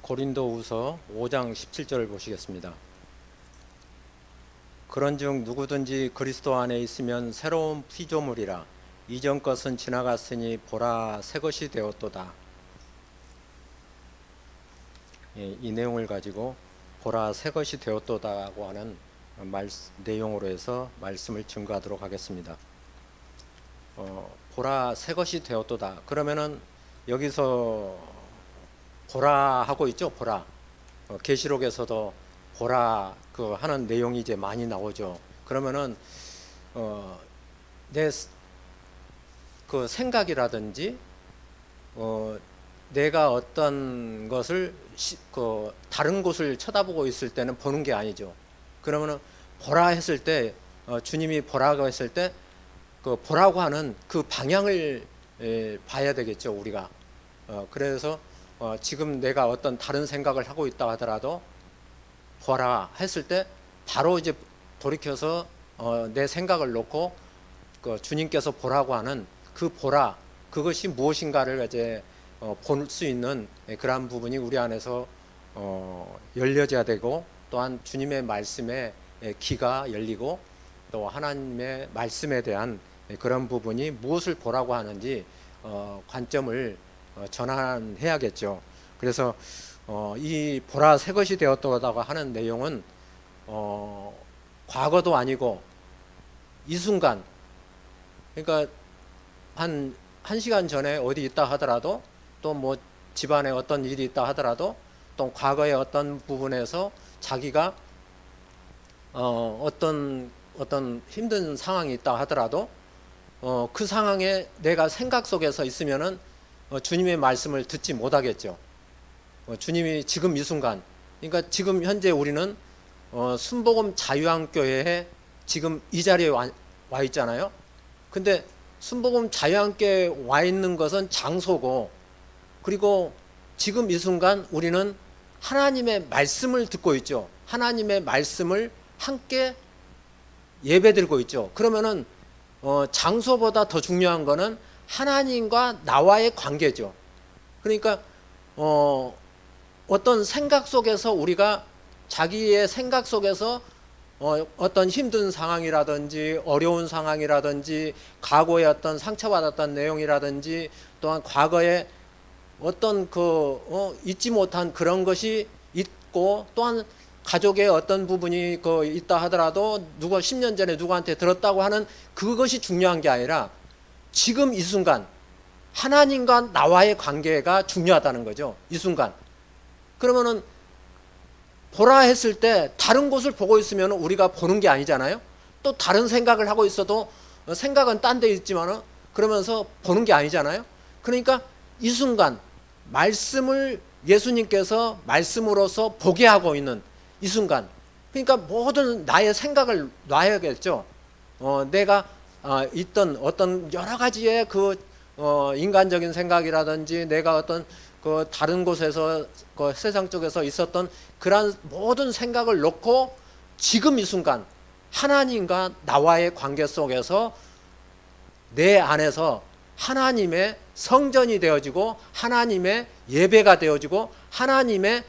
고린도후서 5장 17절을 보시겠습니다. 그런즉 누구든지 그리스도 안에 있으면 새로운 피조물이라 이전 것은 지나갔으니 보라 새 것이 되었도다. 이 내용을 가지고 보라 새 것이 되었도다고 하는 내용으로 해서 말씀을 증거하도록 하겠습니다. 보라 새 것이 되었도다. 그러면은 여기서 보라 하고 있죠. 보라. 계시록에서도 보라 그 하는 내용이 이제 많이 나오죠. 그러면은 내 그 생각이라든지 내가 어떤 것을 다른 곳을 쳐다보고 있을 때는 보는 게 아니죠. 그러면은 보라 했을 때 주님이 보라고 했을 때 그 보라고 하는 그 방향을 봐야 되겠죠. 우리가 그래서 지금 내가 어떤 다른 생각을 하고 있다 하더라도 보라 했을 때 바로 이제 돌이켜서 내 생각을 놓고 그 주님께서 보라고 하는 그 보라, 그것이 무엇인가를 이제 볼 수 있는 그러한 부분이 우리 안에서 열려져야 되고, 또한 주님의 말씀에 귀가 열리고 또 하나님의 말씀에 대한 그런 부분이 무엇을 보라고 하는지 관점을 전환해야겠죠. 그래서 이 보라 새 것이 되었다고 하는 내용은 과거도 아니고 이 순간, 그러니까 한 시간 전에 어디 있다 하더라도, 또 뭐 집안에 어떤 일이 있다 하더라도, 또 과거의 어떤 부분에서 자기가 어떤 힘든 상황이 있다 하더라도 그 상황에 내가 생각 속에서 있으면은 주님의 말씀을 듣지 못하겠죠. 주님이 지금 이 순간, 그러니까 지금 현재 우리는 순복음 자유한교회에 지금 이 자리에 와 있잖아요. 근데 순복음 자유한교회에 와 있는 것은 장소고, 그리고 지금 이 순간 우리는 하나님의 말씀을 듣고 있죠. 하나님의 말씀을 함께 예배드리고 있죠. 그러면은 장소보다 더 중요한 거는 하나님과 나와의 관계죠. 그러니까 어떤 생각 속에서 우리가 자기의 생각 속에서 어떤 힘든 상황이라든지 어려운 상황이라든지 과거에 어떤 상처받았던 내용이라든지 또한 과거에 어떤 잊지 못한 그런 것이 있고, 또한 가족의 어떤 부분이 있다 하더라도 누가 10년 전에 누구한테 들었다고 하는 그것이 중요한 게 아니라 지금 이 순간 하나님과 나와의 관계가 중요하다는 거죠. 이 순간. 그러면은 보라 했을 때 다른 곳을 보고 있으면 우리가 보는 게 아니잖아요. 또 다른 생각을 하고 있어도 생각은 딴 데 있지만은 그러면서 보는 게 아니잖아요. 그러니까 이 순간 말씀을 예수님께서 말씀으로서 보게 하고 있는 이 순간, 그러니까 모든 나의 생각을 놔야겠죠. 내가 있던 어떤 여러 가지의 인간적인 생각이라든지 내가 어떤 다른 곳에서 세상 쪽에서 있었던 그러한 모든 생각을 놓고 지금 이 순간 하나님과 나와의 관계 속에서 내 안에서 하나님의 성전이 되어지고 하나님의 예배가 되어지고 하나님의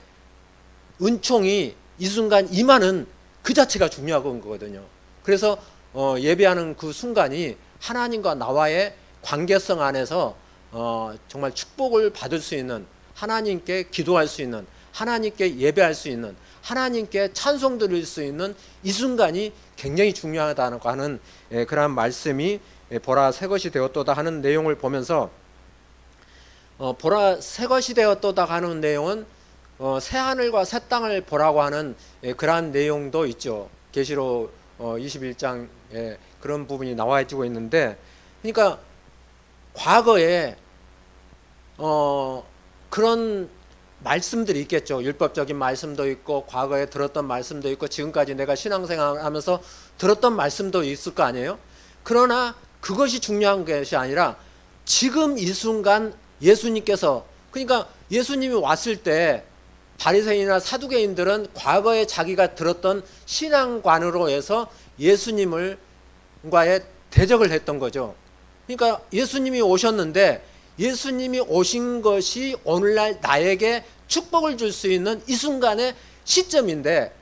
은총이 이 순간 임하는 그 자체가 중요한 거거든요. 그래서 예배하는 그 순간이 하나님과 나와의 관계성 안에서 정말 축복을 받을 수 있는, 하나님께 기도할 수 있는, 하나님께 예배할 수 있는, 하나님께 찬송 드릴 수 있는 이 순간이 굉장히 중요하다는 하는 그러한 말씀이 보라 새 것이 되었도다 하는 내용을 보면서, 보라 새 것이 되었도다 하는 내용은 새 하늘과 새 땅을 보라고 하는 그러한 내용도 있죠. 계시록 21장에 그런 부분이 나와지고 있는데, 그러니까 과거에 그런 말씀들이 있겠죠. 율법적인 말씀도 있고 과거에 들었던 말씀도 있고 지금까지 내가 신앙생활하면서 들었던 말씀도 있을 거 아니에요. 그러나 그것이 중요한 것이 아니라 지금 이 순간 예수님께서, 그러니까 예수님이 왔을 때 바리새인이나 사두개인들은 과거에 자기가 들었던 신앙관으로 해서 예수님과의 대적을 했던 거죠. 그러니까 예수님이 오셨는데 예수님이 오신 것이 오늘날 나에게 축복을 줄 수 있는 이 순간의 시점인데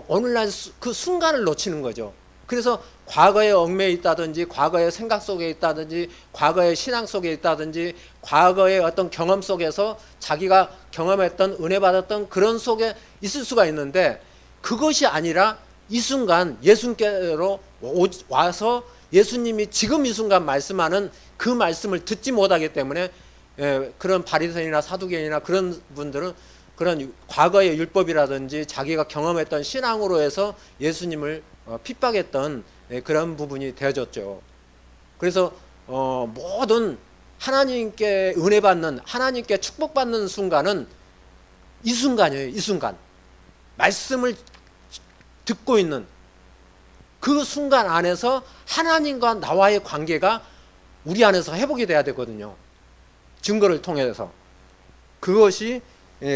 오늘날 그 순간을 놓치는 거죠. 그래서 과거에 얽매여 있다든지 과거의 생각 속에 있다든지 과거의 신앙 속에 있다든지 과거의 어떤 경험 속에서 자기가 경험했던 은혜 받았던 그런 속에 있을 수가 있는데, 그것이 아니라 이 순간 예수님께로 와서 예수님이 지금 이 순간 말씀하는 그 말씀을 듣지 못하기 때문에 그런 바리새인이나 사두개인이나 그런 분들은 그런 과거의 율법이라든지 자기가 경험했던 신앙으로 해서 예수님을 핍박했던 그런 부분이 되어졌죠. 그래서 모든 하나님께 은혜 받는, 하나님께 축복받는 순간은 이 순간이에요. 이 순간 말씀을 듣고 있는 그 순간 안에서 하나님과 나와의 관계가 우리 안에서 회복이 돼야 되거든요. 증거를 통해서. 그것이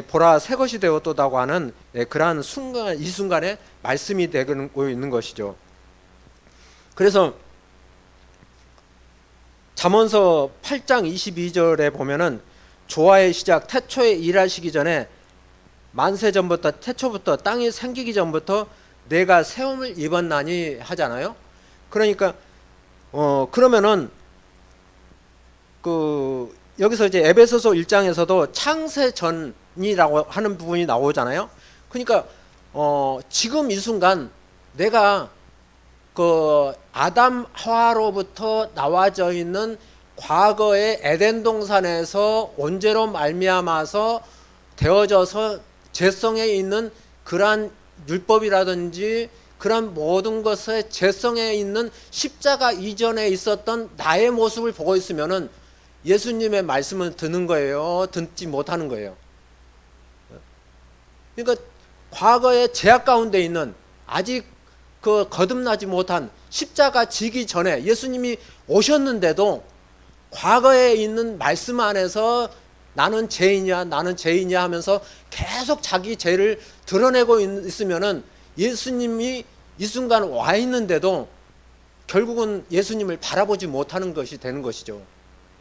보라 새 것이 되었다고 하는 그러한 순간, 이 순간에 말씀이 되고 있는 것이죠. 그래서 잠언서 8장 22절에 보면은 조화의 시작 태초에 일하시기 전에 만세 전부터, 태초부터 땅이 생기기 전부터 내가 세움을 입었나니 하잖아요. 그러니까 그러면은 여기서 이제 에베소서 1장에서도 창세 전이라고 하는 부분이 나오잖아요. 그러니까 지금 이 순간 내가 아담 하와로부터 나와져 있는 과거의 에덴 동산에서 원죄로 말미암아서 되어져서 죄성에 있는 그러한 율법이라든지 그런 모든 것의 죄성에 있는 십자가 이전에 있었던 나의 모습을 보고 있으면은 예수님의 말씀을 듣는 거예요? 듣지 못하는 거예요? 그러니까 과거의 죄악 가운데 있는 아직 거듭나지 못한 십자가 지기 전에 예수님이 오셨는데도 과거에 있는 말씀 안에서 나는 죄인이야, 나는 죄인이야 하면서 계속 자기 죄를 드러내고 있으면은 예수님이 이 순간 와 있는데도 결국은 예수님을 바라보지 못하는 것이 되는 것이죠.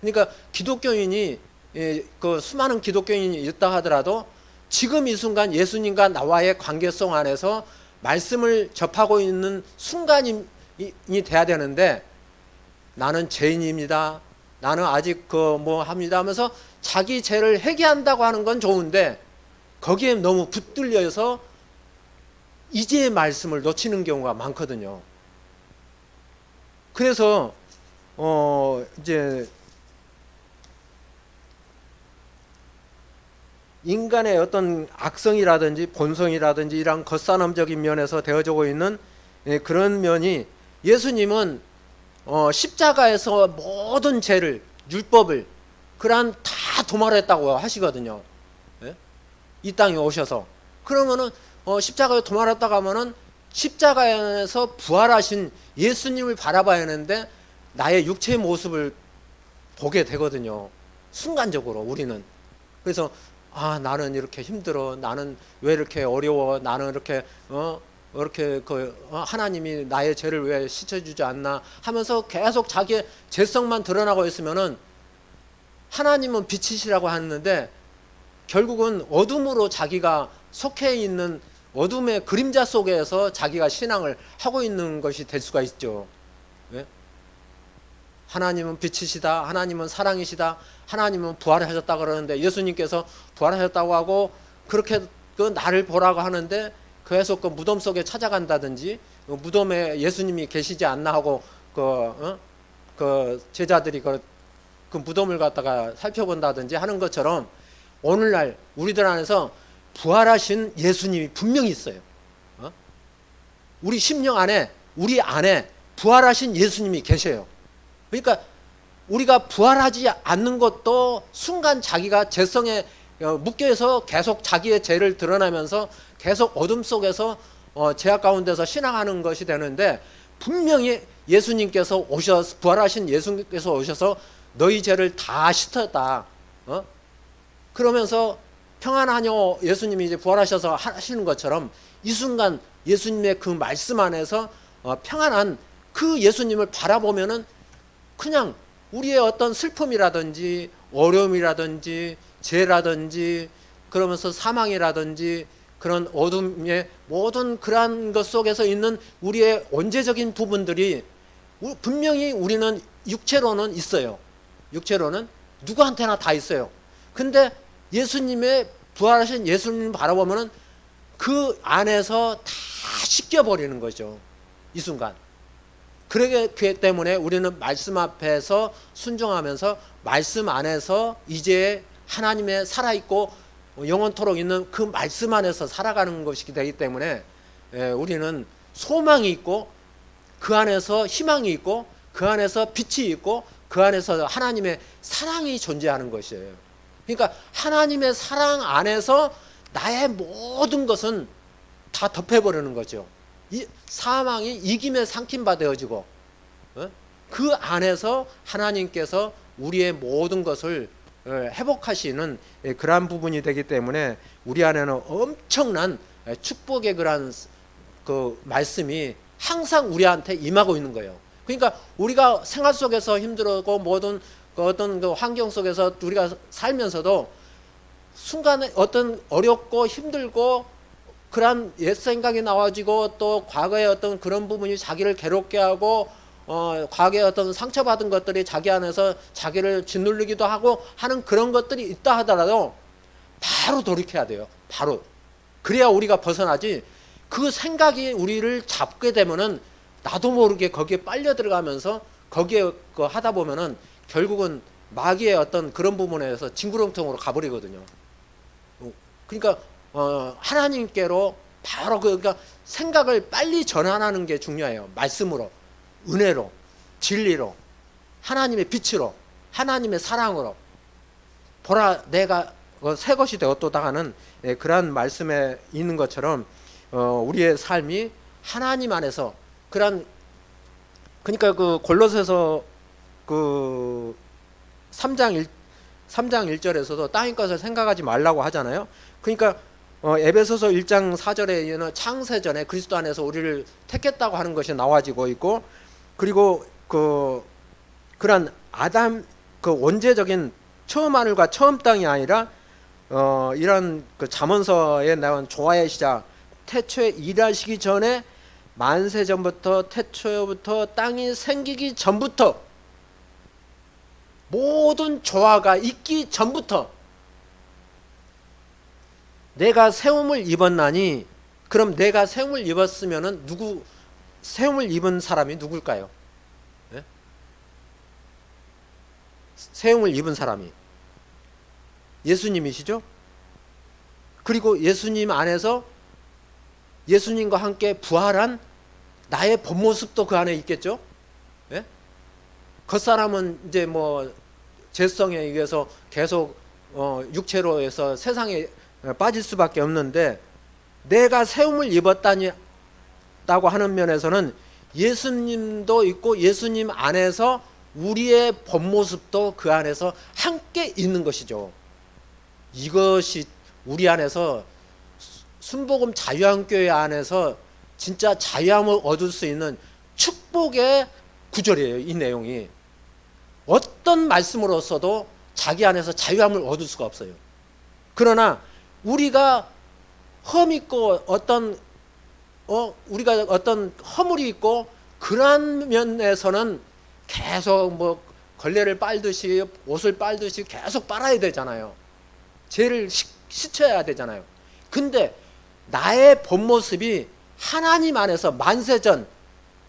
그러니까 기독교인이 수많은 기독교인이 있다 하더라도 지금 이 순간 예수님과 나와의 관계성 안에서 말씀을 접하고 있는 순간이 돼야 되는데, 나는 죄인입니다, 나는 아직 합니다 하면서 자기 죄를 회개한다고 하는 건 좋은데 거기에 너무 붙들려서 이제의 말씀을 놓치는 경우가 많거든요. 그래서 이제 인간의 어떤 악성이라든지 본성이라든지 이런 겉사람적인 면에서 되어지고 있는 그런 면이, 예수님은 십자가에서 모든 죄를, 율법을 그러한 다 도말했다고 하시거든요. 이 땅에 오셔서. 그러면은 십자가에 도말했다고 하면은 십자가에서 부활하신 예수님을 바라봐야 하는데 나의 육체의 모습을 보게 되거든요. 순간적으로 우리는. 그래서 나는 이렇게 힘들어, 나는 왜 이렇게 어려워, 나는 이렇게 하나님이 나의 죄를 왜 씻어주지 않나 하면서 계속 자기의 죄성만 드러나고 있으면은, 하나님은 빛이시라고 하는데 결국은 어둠으로 자기가 속해 있는 어둠의 그림자 속에서 자기가 신앙을 하고 있는 것이 될 수가 있죠. 왜? 하나님은 빛이시다, 하나님은 사랑이시다, 하나님은 부활하셨다 그러는데 예수님께서 부활하셨다고 하고 그렇게 나를 보라고 하는데 계속 무덤 속에 찾아간다든지 무덤에 예수님이 계시지 않나 하고 제자들이 그 무덤을 갖다가 살펴본다든지 하는 것처럼 오늘날 우리들 안에서 부활하신 예수님이 분명히 있어요. 우리 심령 안에, 우리 안에 부활하신 예수님이 계셔요. 그러니까 우리가 부활하지 않는 것도 순간 자기가 죄성에 묶여서 계속 자기의 죄를 드러내면서 계속 어둠 속에서 죄악 가운데서 신앙하는 것이 되는데, 분명히 예수님께서 부활하신 예수님께서 오셔서 너희 죄를 다 씻었다. 그러면서 평안하뇨 예수님이 이제 부활하셔서 하시는 것처럼 이 순간 예수님의 그 말씀 안에서 평안한 그 예수님을 바라보면은 그냥 우리의 어떤 슬픔이라든지 어려움이라든지 죄라든지 그러면서 사망이라든지 그런 어둠의 모든 그러한 것 속에서 있는 우리의 원죄적인 부분들이 분명히 우리는 육체로는 있어요. 육체로는 누구한테나 다 있어요. 근데 예수님의 부활하신 예수님 바라보면은 그 안에서 다 씻겨버리는 거죠. 이 순간. 그러기 때문에 우리는 말씀 앞에서 순종하면서 말씀 안에서 이제 하나님의 살아있고 영원토록 있는 그 말씀 안에서 살아가는 것이 되기 때문에 우리는 소망이 있고 그 안에서 희망이 있고 그 안에서 빛이 있고 그 안에서 하나님의 사랑이 존재하는 것이에요. 그러니까 하나님의 사랑 안에서 나의 모든 것은 다 덮여버리는 거죠. 이 사망이 이김에 삼킨 바 되어지고 그 안에서 하나님께서 우리의 모든 것을 회복하시는 그러한 부분이 되기 때문에 우리 안에는 엄청난 축복의 그러한 그 말씀이 항상 우리한테 임하고 있는 거예요. 그러니까 우리가 생활 속에서 힘들고 모든 어떤 그 환경 속에서 우리가 살면서도 순간에 어떤 어렵고 힘들고 그러한 옛 생각이 나와지고 또 과거의 어떤 그런 부분이 자기를 괴롭게 하고 과거에 어떤 상처받은 것들이 자기 안에서 자기를 짓누르기도 하고 하는 그런 것들이 있다 하더라도 바로 돌이켜야 돼요. 바로. 그래야 우리가 벗어나지. 그 생각이 우리를 잡게 되면은 나도 모르게 거기에 빨려 들어가면서 거기에 하다 보면은 결국은 마귀의 어떤 그런 부분에서 징구렁텅으로 가버리거든요. 그러니까 하나님께로 바로 그러니까 생각을 빨리 전환하는 게 중요해요. 말씀으로, 은혜로, 진리로, 하나님의 빛으로, 하나님의 사랑으로. 보라, 내가 새 것이 되었도다 하는 그러한 말씀에 있는 것처럼 우리의 삶이 하나님 안에서 그러한, 그러니까 그 골로새서 그 3장 1절에서도 땅의 것을 생각하지 말라고 하잖아요. 그러니까 에베소서 1장 4절에는 창세전에 그리스도 안에서 우리를 택했다고 하는 것이 나와지고 있고, 그리고 그런 아담 그 원죄적인 처음 하늘과 처음 땅이 아니라 이런 그 잠언서에 나온 조화의 시작, 태초에 일하시기 전에 만세 전부터 태초부터 땅이 생기기 전부터 모든 조화가 있기 전부터 내가 세움을 입었나니, 그럼 내가 세움을 입었으면은 세움을 입은 사람이 누굴까요? 네? 세움을 입은 사람이 예수님이시죠? 그리고 예수님 안에서 예수님과 함께 부활한 나의 본 모습도 그 안에 있겠죠? 예? 겉사람은 이제 뭐 죄성에 의해서 계속 육체로 해서 세상에 빠질 수밖에 없는데, 내가 세움을 입었다고 하는 면에서는 예수님도 있고 예수님 안에서 우리의 본 모습도 그 안에서 함께 있는 것이죠. 이것이 우리 안에서 순복음 자유한교회 안에서 진짜 자유함을 얻을 수 있는 축복의 구절이에요. 이 내용이 어떤 말씀으로서도 자기 안에서 자유함을 얻을 수가 없어요. 그러나 우리가 험이 있고 우리가 어떤 허물이 있고 그러한 면에서는 계속 뭐 걸레를 빨듯이 옷을 빨듯이 계속 빨아야 되잖아요. 죄를 씻어야 되잖아요. 근데 나의 본 모습이 하나님 안에서 만세전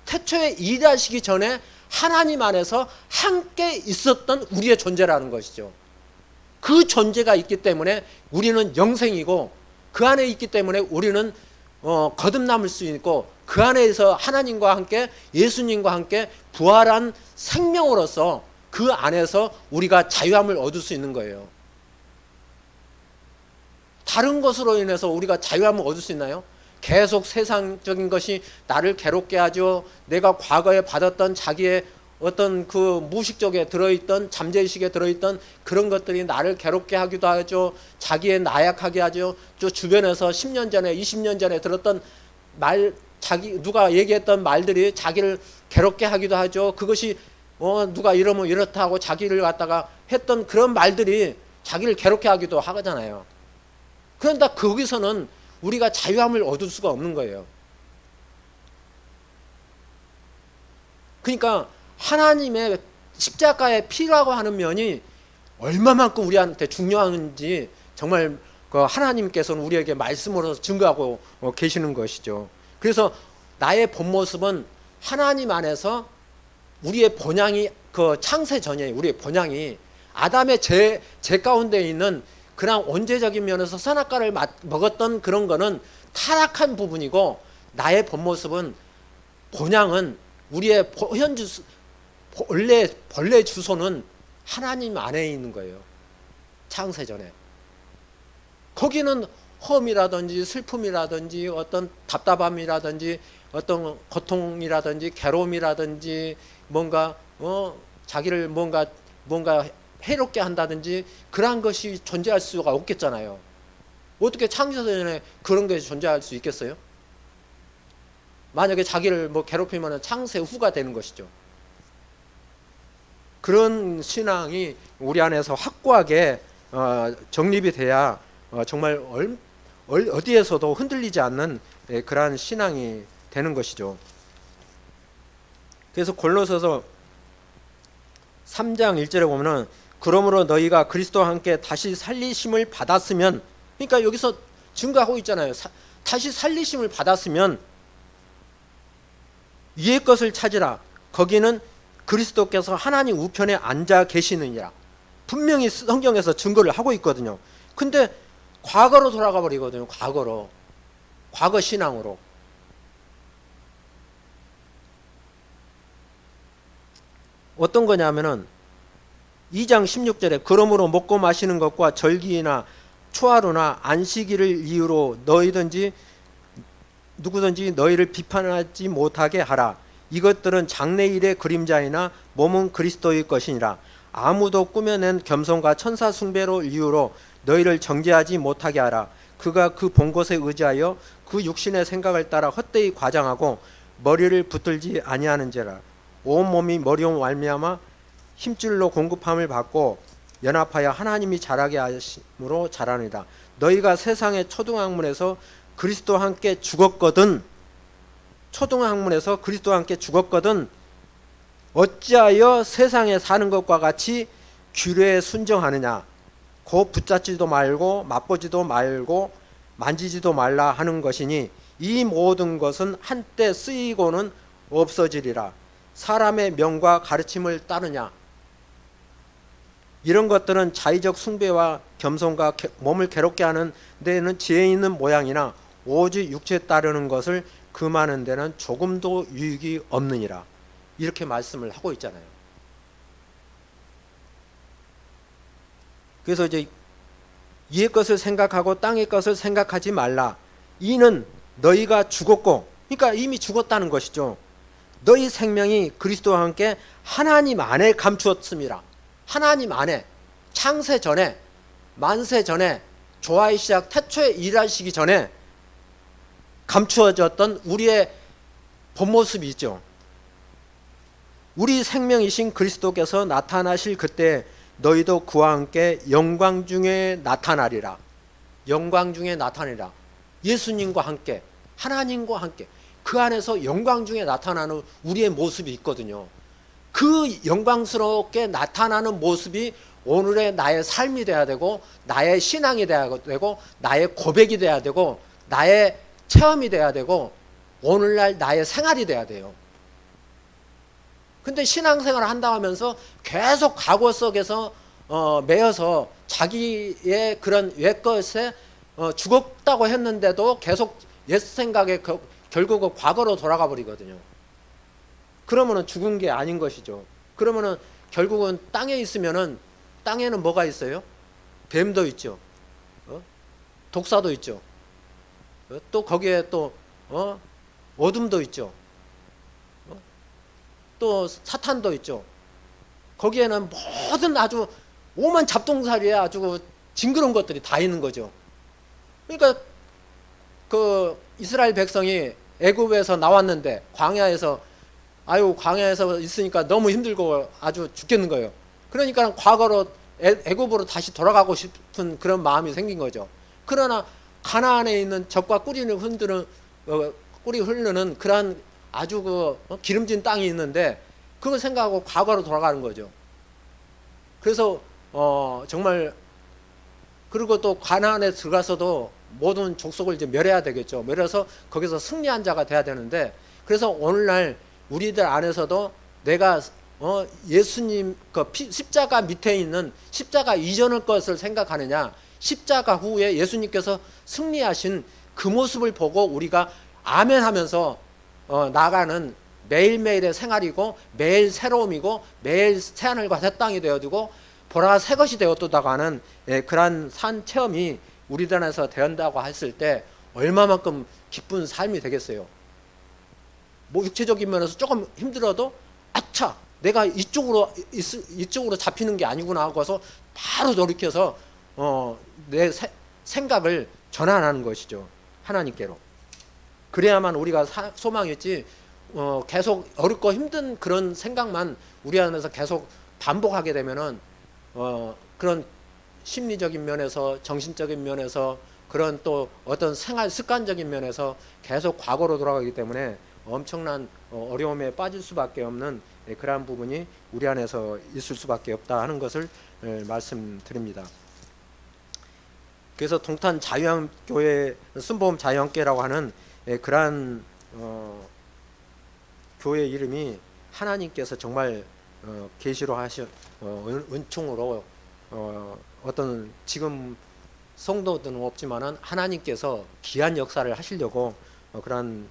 태초에 일하시기 전에 하나님 안에서 함께 있었던 우리의 존재라는 것이죠. 그 존재가 있기 때문에 우리는 영생이고, 그 안에 있기 때문에 우리는 거듭남을 수 있고, 그 안에서 하나님과 함께 예수님과 함께 부활한 생명으로서 그 안에서 우리가 자유함을 얻을 수 있는 거예요. 다른 것으로 인해서 우리가 자유함을 얻을 수 있나요? 계속 세상적인 것이 나를 괴롭게 하죠. 내가 과거에 받았던 자기의 어떤 그 무의식적에 들어있던 잠재의식에 들어있던 그런 것들이 나를 괴롭게 하기도 하죠. 자기의 나약하게 하죠. 또 주변에서 10년 전에 20년 전에 들었던 누가 얘기했던 말들이 자기를 괴롭게 하기도 하죠. 그것이 누가 이러면 이렇다고 자기를 갖다가 했던 그런 말들이 자기를 괴롭게 하기도 하잖아요. 그런데 거기서는 우리가 자유함을 얻을 수가 없는 거예요. 그러니까 하나님의 십자가의 피라고 하는 면이 얼마만큼 우리한테 중요한지 정말 그 하나님께서는 우리에게 말씀으로 증거하고 계시는 것이죠. 그래서 나의 본 모습은 하나님 안에서 우리의 본향이 그 창세 전에 우리의 본향이 아담의 죄 가운데 있는 그냥 원죄적인 면에서 선악과를 먹었던 그런 거는 타락한 부분이고, 나의 본 모습은 본향은 우리의 본래 주소는 하나님 안에 있는 거예요. 창세 전에. 거기는 험이라든지 슬픔이라든지 어떤 답답함이라든지 어떤 고통이라든지 괴로움이라든지 뭔가 자기를 뭔가 해롭게 한다든지 그러한 것이 존재할 수가 없겠잖아요. 어떻게 창세 전에 그런 게 존재할 수 있겠어요? 만약에 자기를 괴롭히면 창세 후가 되는 것이죠. 그런 신앙이 우리 안에서 확고하게 정립이 돼야 정말 어디에서도 흔들리지 않는 그러한 신앙이 되는 것이죠. 그래서 골로새서 3장 1절에 보면은 그러므로 너희가 그리스도와 함께 다시 살리심을 받았으면, 그러니까 여기서 증거하고 있잖아요. 다시 살리심을 받았으면 위의 것을 찾으라. 거기는 그리스도께서 하나님 우편에 앉아 계시느니라. 분명히 성경에서 증거를 하고 있거든요. 근데 과거로 돌아가 버리거든요. 과거 신앙으로. 어떤 거냐면은 2장 16절에 그러므로 먹고 마시는 것과 절기나 초하루나 안식일을 이유로 누구든지 너희를 비판하지 못하게 하라. 이것들은 장래일의 그림자이나 몸은 그리스도의 것이니라. 아무도 꾸며낸 겸손과 천사 숭배로 이유로 너희를 정죄하지 못하게 하라. 그가 그 본 것에 의지하여 그 육신의 생각을 따라 헛되이 과장하고 머리를 붙들지 아니하는지라. 온 몸이 머리로 말미암아 힘줄로 공급함을 받고 연합하여 하나님이 자라게 하심으로 자라느니라. 너희가 세상의 초등학문에서 그리스도와 함께 죽었거든. 초등학문에서 그리스도와 함께 죽었거든. 어찌하여 세상에 사는 것과 같이 규례에 순종하느냐. 곧 붙잡지도 말고 맛보지도 말고 만지지도 말라 하는 것이니 이 모든 것은 한때 쓰이고는 없어지리라. 사람의 명과 가르침을 따르냐. 이런 것들은 자의적 숭배와 겸손과 몸을 괴롭게 하는 데에는 지혜 있는 모양이나 오직 육체에 따르는 것을 금하는 데는 조금도 유익이 없느니라. 이렇게 말씀을 하고 있잖아요. 그래서 이제 위의 것을 생각하고 땅의 것을 생각하지 말라. 이는 너희가 죽었고, 그러니까 이미 죽었다는 것이죠. 너희 생명이 그리스도와 함께 하나님 안에 감추었음이라. 하나님 안에 창세 전에, 만세 전에, 조화의 시작 태초에 일하시기 전에 감추어졌던 우리의 본 모습이 있죠. 우리 생명이신 그리스도께서 나타나실 그때 너희도 그와 함께 영광 중에 나타나리라. 영광 중에 나타나리라. 예수님과 함께, 하나님과 함께 그 안에서 영광 중에 나타나는 우리의 모습이 있거든요. 그 영광스럽게 나타나는 모습이 오늘의 나의 삶이 돼야 되고, 나의 신앙이 돼야 되고, 나의 고백이 돼야 되고, 나의 체험이 돼야 되고, 오늘날 나의 생활이 돼야 돼요. 근데 신앙생활을 한다 하면서 계속 과거 속에서 매여서 자기의 그런 옛것에 죽었다고 했는데도 계속 옛 생각에 결국은 과거로 돌아가 버리거든요. 그러면은 죽은 게 아닌 것이죠. 그러면은 결국은 땅에 있으면은 땅에는 뭐가 있어요? 뱀도 있죠. 독사도 있죠. 또 거기에 또 어둠도 있죠. 또 사탄도 있죠. 거기에는 모든 아주 오만 잡동사리에 아주 징그러운 것들이 다 있는 거죠. 그러니까 그 이스라엘 백성이 애굽에서 나왔는데 광야에서 있으니까 너무 힘들고 아주 죽겠는 거예요. 그러니까 과거로 애굽으로 다시 돌아가고 싶은 그런 마음이 생긴 거죠. 그러나 가나안에 있는 젖과 꿀이 흐르는 그러한 아주 기름진 땅이 있는데 그걸 생각하고 과거로 돌아가는 거죠. 그래서 정말 그리고 또 가나안에 들어가서도 모든 족속을 이제 멸해야 되겠죠. 멸해서 거기서 승리한 자가 돼야 되는데, 그래서 오늘날 우리들 안에서도 내가 예수님 십자가 밑에 있는 십자가 이전의 것을 생각하느냐, 십자가 후에 예수님께서 승리하신 그 모습을 보고 우리가 아멘하면서 나가는 매일매일의 생활이고, 매일 새로움이고, 매일 새하늘과 새 땅이 되어지고 보라 새 것이 되었다고 하는 그러한 산 체험이 우리들 안에서 되었다고 했을 때 얼마만큼 기쁜 삶이 되겠어요. 뭐 육체적인 면에서 조금 힘들어도 아차, 내가 이쪽으로 잡히는 게 아니구나 하고서 바로 돌이켜서 내 생각을 전환하는 것이죠, 하나님께로. 그래야만 우리가 소망이 있지, 계속 어렵고 힘든 그런 생각만 우리 안에서 계속 반복하게 되면은 그런 심리적인 면에서, 정신적인 면에서, 그런 또 어떤 생활 습관적인 면에서 계속 과거로 돌아가기 때문에 엄청난 어려움에 빠질 수밖에 없는 그러한 부분이 우리 안에서 있을 수밖에 없다 하는 것을 말씀드립니다. 그래서 동탄 자유함교회, 순복음 자유함교회라고 하는 그러한 교회 이름이 하나님께서 정말 계시로 하신 은총으로 어떤 지금 성도들은 없지만은 하나님께서 귀한 역사를 하시려고 그러한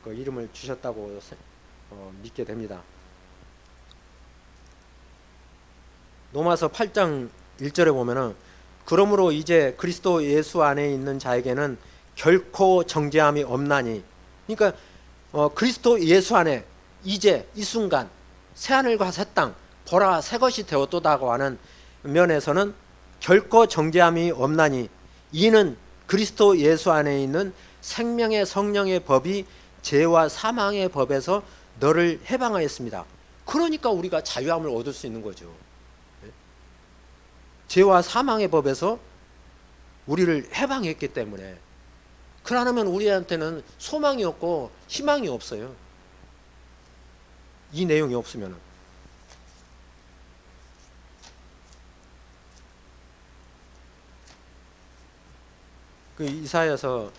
그 이름을 주셨다고 믿게 됩니다. 로마서 8장 1절에 보면은 그러므로 이제 그리스도 예수 안에 있는 자에게는 결코 정죄함이 없나니, 그러니까 그리스도 예수 안에 이제 이 순간 새하늘과 새 땅 보라 새 것이 되었도다고 하는 면에서는 결코 정죄함이 없나니, 이는 그리스도 예수 안에 있는 생명의 성령의 법이 죄와 사망의 법에서 너를 해방하였습니다. 그러니까 우리가 자유함을 얻을 수 있는 거죠. 죄와 사망의 법에서 우리를 해방했기 때문에. 그러면 우리한테는 소망이 없고 희망이 없어요, 이 내용이 없으면. 그 이사야서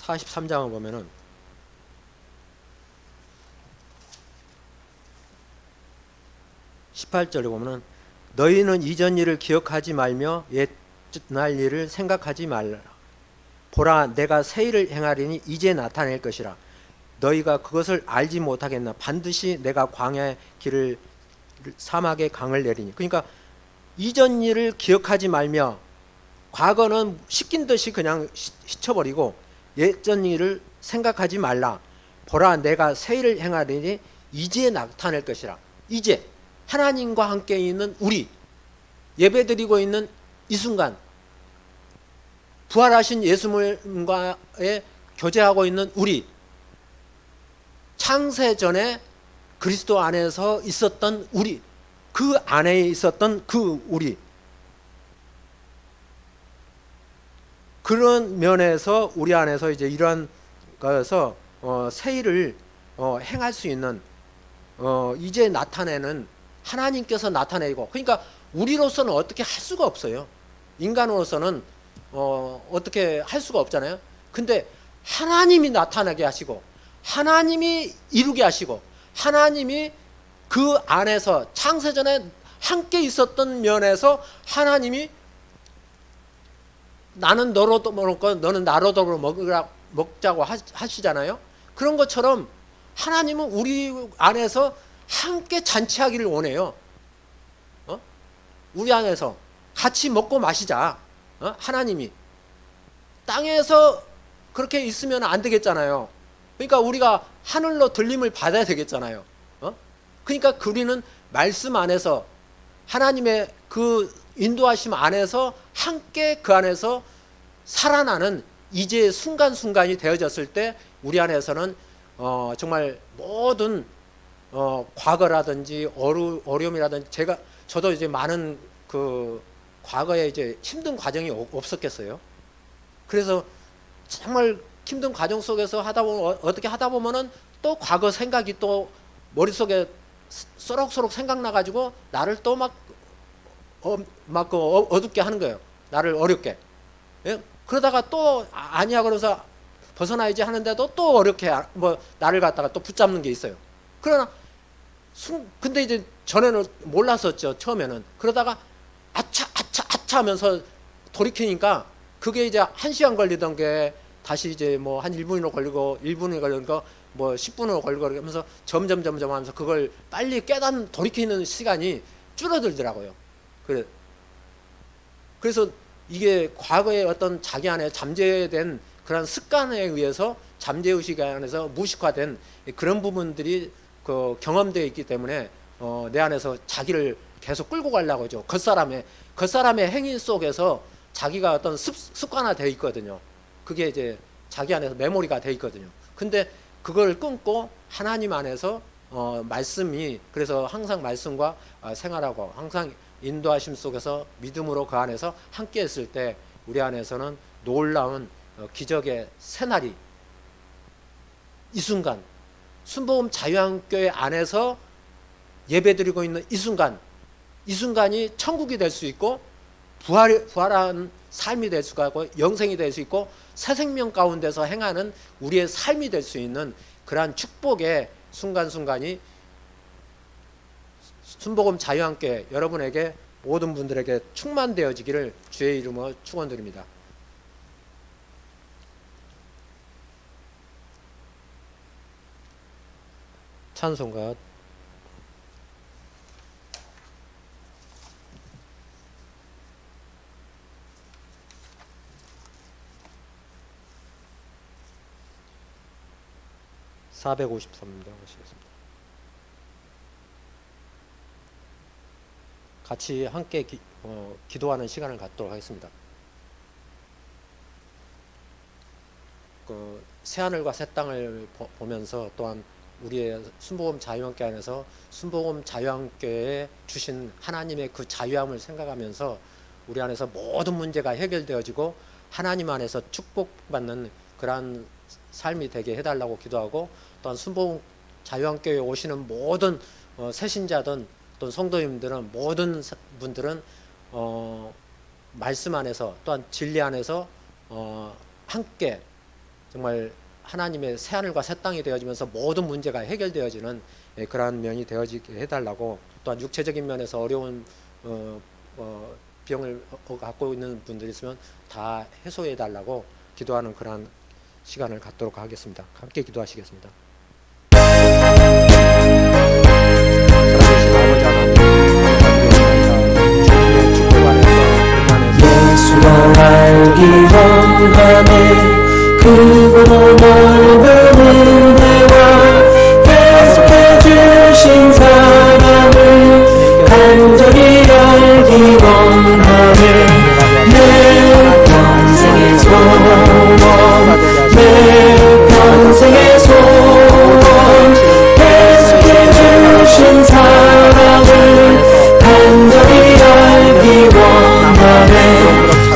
43장을 보면은 18절에 보면은 너희는 이전 일을 기억하지 말며 옛날 일을 생각하지 말라. 보라 내가 새 일을 행하리니 이제 나타낼 것이라. 너희가 그것을 알지 못하겠나. 반드시 내가 광야의 길을 사막의 강을 내리니. 그러니까 이전 일을 기억하지 말며, 과거는 시킨 듯이 그냥 잊혀버리고 예전 일을 생각하지 말라. 보라 내가 새 일을 행하리니 이제 나타낼 것이라. 이제 하나님과 함께 있는 우리, 예배드리고 있는 이 순간, 부활하신 예수님과의 교제하고 있는 우리, 창세 전에 그리스도 안에서 있었던 우리, 그 안에 있었던 그 우리, 그런 면에서 우리 안에서 이제 이러한 것에서 새 일을 행할 수 있는 이제 나타내는, 하나님께서 나타내고, 그러니까 우리로서는 어떻게 할 수가 없어요. 인간으로서는 어떻게 할 수가 없잖아요. 근데 하나님이 나타나게 하시고, 하나님이 이루게 하시고, 하나님이 그 안에서 창세전에 함께 있었던 면에서 하나님이 나는 너로 먹고 너는 나로 더불어 먹자고 하시잖아요. 그런 것처럼 하나님은 우리 안에서 함께 잔치하기를 원해요. 우리 안에서 같이 먹고 마시자. 하나님이 땅에서 그렇게 있으면 안 되겠잖아요. 그러니까 우리가 하늘로 들림을 받아야 되겠잖아요. 그러니까 우리는 말씀 안에서, 하나님의 그 인도하심 안에서 함께 그 안에서 살아나는 이제 순간순간이 되어졌을 때 우리 안에서는 정말 모든 과거라든지 어려움이라든지 저도 이제 많은 그 과거에 이제 힘든 과정이 없었겠어요. 그래서 정말 힘든 과정 속에서 하다 보면 어떻게 하다 보면은 또 과거 생각이 또 머릿속에 쏘록쏘록 생각나가지고 나를 또 막 어둡게 하는 거예요. 나를 어렵게. 예? 그러다가 또 아니야 그래서 벗어나야지 하는데도 또 어렵게 나를 갖다가 또 붙잡는 게 있어요. 그러나 근데 이제 전에는 몰랐었죠. 처음에는. 그러다가 아차 하면서 돌이키니까 그게 이제 1시간 걸리던 게 다시 이제 뭐 한 1분으로 걸리고 1분이 걸리는 거 뭐 10분으로 걸리고 하면서 점점 하면서 그걸 빨리 돌이키는 시간이 줄어들더라고요. 그래서 이게 과거에 어떤 자기 안에 잠재된 그런 습관에 의해서 잠재의식 안에서 무식화된 그런 부분들이 그 경험되어 있기 때문에 내 안에서 자기를 계속 끌고 가려고 하죠. 겉사람의 행위 속에서 자기가 어떤 습관화되어 있거든요. 그게 이제 자기 안에서 메모리가 되어 있거든요. 근데 그걸 끊고 하나님 안에서 말씀이 그래서 항상 말씀과 생활하고 항상 인도하심 속에서 믿음으로 그 안에서 함께 했을 때 우리 안에서는 놀라운 기적의 새날이 이 순간 순복음 자유한교회 안에서 예배드리고 있는 이 순간이 천국이 될 수 있고 부활한 삶이 될 수가 있고 영생이 될 수 있고 새 생명 가운데서 행하는 우리의 삶이 될 수 있는 그러한 축복의 순간순간이 순복음 자유함께 여러분에게 모든 분들에게 충만되어지기를 주의 이름으로 축원드립니다. 찬송가 453입니다. 하시겠습니다. 같이 함께 기도하는 시간을 갖도록 하겠습니다. 새하늘과 새 땅을 보면서 또한 우리의 순복음 자유함께 안에서 순복음 자유함께에 주신 하나님의 그 자유함을 생각하면서 우리 안에서 모든 문제가 해결되어지고 하나님 안에서 축복받는 그러한 삶이 되게 해달라고 기도하고 또한 순복음 자유함교회에 오시는 모든 새신자든 또는 성도님들은 모든 분들은 말씀 안에서 또한 진리 안에서 함께 정말 하나님의 새하늘과 새 땅이 되어지면서 모든 문제가 해결되어지는 그러한 면이 되어지게 해달라고 또한 육체적인 면에서 어려운 병을 갖고 있는 분들이 있으면 다 해소해 달라고 기도하는 그러한 시간을 갖도록 하겠습니다. 함께 기도하시겠습니다. 예수를 알기 원하네. 그분의 넓은 은혜와 계속해 주신 사랑을 간절히 알기 원하네. 내 평생의 소원, 내 평생의 소원, 계속해 주신 사랑을 간절히 알기 원하네.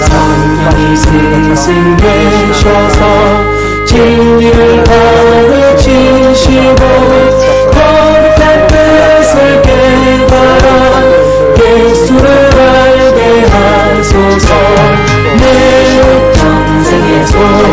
성령이 스승되셔서 진리를 가르치시고 거룩한 뜻을 깨달아 예수를 알게 하소서. 내 평생의 소원,